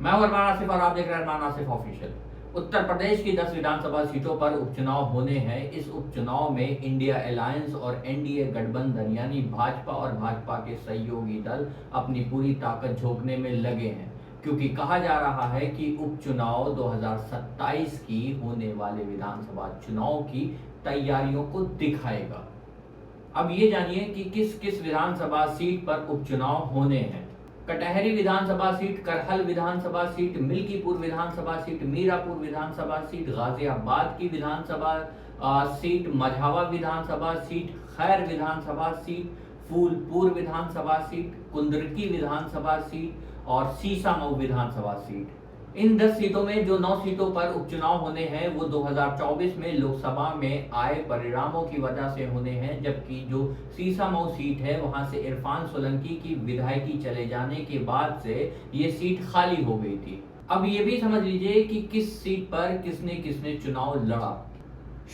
मैं हूं अरमान आसिफ और आप देख रहे हैं अरमान आसिफ ऑफिशियल। उत्तर प्रदेश की 10 विधानसभा सीटों पर उपचुनाव होने हैं। इस उपचुनाव में इंडिया अलायंस और एनडीए गठबंधन यानी भाजपा और भाजपा के सहयोगी दल अपनी पूरी ताकत झोंकने में लगे हैं, क्योंकि कहा जा रहा है कि उपचुनाव 2027 की होने वाले विधानसभा चुनाव की तैयारियों को दिखाएगा। अब ये जानिए कि किस किस विधानसभा सीट पर उपचुनाव होने हैं। कटहरी विधानसभा सीट, करहल विधानसभा सीट, मिल्कीपुर विधानसभा सीट, मीरापुर विधानसभा सीट, गाजियाबाद की विधानसभा सीट, मझावा विधानसभा सीट, खैर विधानसभा सीट, फूलपुर विधानसभा सीट, कुंदरकी विधानसभा सीट और सीसामऊ विधानसभा सीट। इन 10 सीटों में जो 9 सीटों पर उपचुनाव होने हैं वो 2024 में लोकसभा में आए परिणामों की वजह से होने हैं, जबकि जो सीसामऊ सीट है वहां से इरफान सोलंकी की विधायकी चले जाने के बाद से ये सीट खाली हो गई थी। अब ये भी समझ लीजिए कि किस सीट पर किसने किसने चुनाव लड़ा।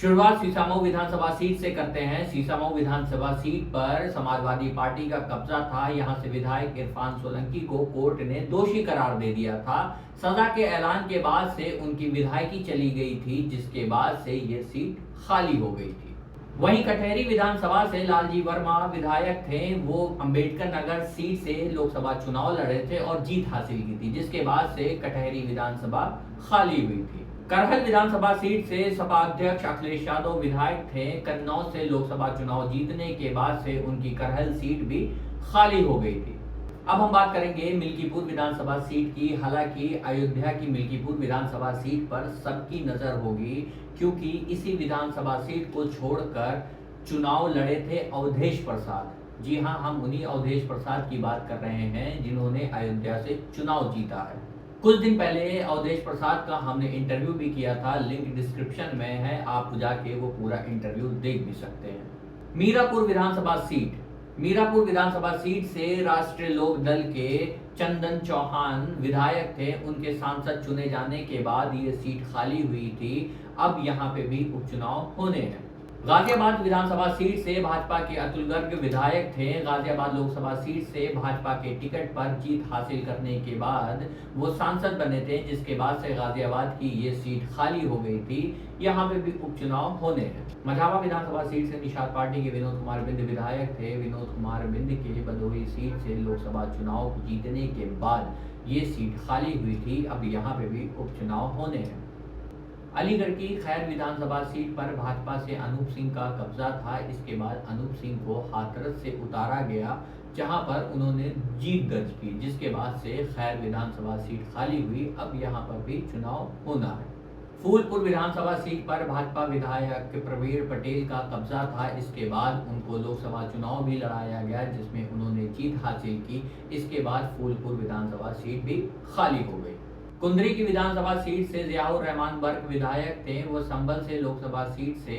शुरुआत सीसामऊ विधानसभा सीट से करते हैं। सीसामऊ विधानसभा सीट पर समाजवादी पार्टी का कब्जा था। यहां से विधायक इरफान सोलंकी को कोर्ट ने दोषी करार दे दिया था। सजा के ऐलान के बाद से उनकी विधायकी चली गई थी, जिसके बाद से ये सीट खाली हो गई थी। वहीं कटहरी विधानसभा से लालजी वर्मा विधायक थे। वो अंबेडकर नगर सीट से लोकसभा चुनाव लड़े थे और जीत हासिल की थी, जिसके बाद से कटहरी विधानसभा खाली हुई थी। करहल विधानसभा सीट से सपा अध्यक्ष अखिलेश यादव विधायक थे। कन्नौज से लोकसभा चुनाव जीतने के बाद से उनकी करहल सीट भी खाली हो गई थी। अब हम बात करेंगे मिल्कीपुर विधानसभा सीट की। हालांकि अयोध्या की मिल्कीपुर विधानसभा सीट पर सबकी नजर होगी, क्योंकि इसी विधानसभा सीट को छोड़कर चुनाव लड़े थे अवधेश प्रसाद। जी हां, हम उन्हीं अवधेश प्रसाद की बात कर रहे हैं जिन्होंने अयोध्या से चुनाव जीता है। कुछ दिन पहले अवधेश प्रसाद का हमने इंटरव्यू भी किया था, लिंक डिस्क्रिप्शन में है, आप जाके वो पूरा इंटरव्यू देख भी सकते हैं। मीरापुर विधानसभा सीट, मीरापुर विधानसभा सीट से राष्ट्रीय लोक दल के चंदन चौहान विधायक थे। उनके सांसद चुने जाने के बाद ये सीट खाली हुई थी। अब यहाँ पे भी उपचुनाव होने हैं। गाजियाबाद विधानसभा सीट से भाजपा के अतुल गर्ग विधायक थे। गाजियाबाद लोकसभा सीट से भाजपा के टिकट पर जीत हासिल करने के बाद वो सांसद बने थे, जिसके बाद से गाजियाबाद की ये सीट खाली हो गई थी। यहाँ पे भी उपचुनाव होने हैं। मझावा विधानसभा सीट से निषाद पार्टी के विनोद कुमार बिंद विधायक थे। विनोद कुमार बिंद के भदोही सीट से लोकसभा चुनाव जीतने के बाद ये सीट खाली हुई थी। अब यहाँ पे भी उपचुनाव होने हैं। अलीगढ़ की खैर विधानसभा सीट पर भाजपा से अनूप सिंह का कब्जा था। इसके बाद अनूप सिंह को हाथरस से उतारा गया, जहां पर उन्होंने जीत दर्ज की, जिसके बाद से खैर विधानसभा सीट खाली हुई। अब यहां पर भी चुनाव होना है। फूलपुर विधानसभा सीट पर भाजपा विधायक प्रवीण पटेल का कब्जा था। इसके बाद उनको लोकसभा चुनाव भी लड़ाया गया, जिसमें उन्होंने जीत हासिल की। इसके बाद फूलपुर विधानसभा सीट भी खाली हो गई। कुंदरी की विधानसभा सीट से जियाउर रहमान बर्क विधायक थे। वो संभल से लोकसभा सीट से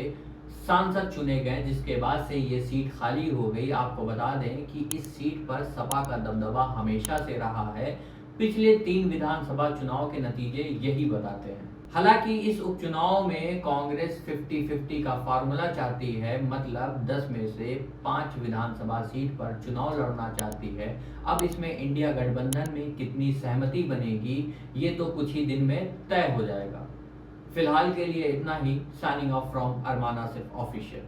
सांसद चुने गए, जिसके बाद से ये सीट खाली हो गई। आपको बता दें कि इस सीट पर सपा का दबदबा हमेशा से रहा है। पिछले 3 विधानसभा चुनाव के नतीजे यही बताते हैं। हालांकि इस उपचुनाव में कांग्रेस 50-50 का फार्मूला चाहती है, मतलब 10 में से 5 विधानसभा सीट पर चुनाव लड़ना चाहती है। अब इसमें इंडिया गठबंधन में कितनी सहमति बनेगी ये तो कुछ ही दिन में तय हो जाएगा। फिलहाल के लिए इतना ही। Signing off from Arman Asif official.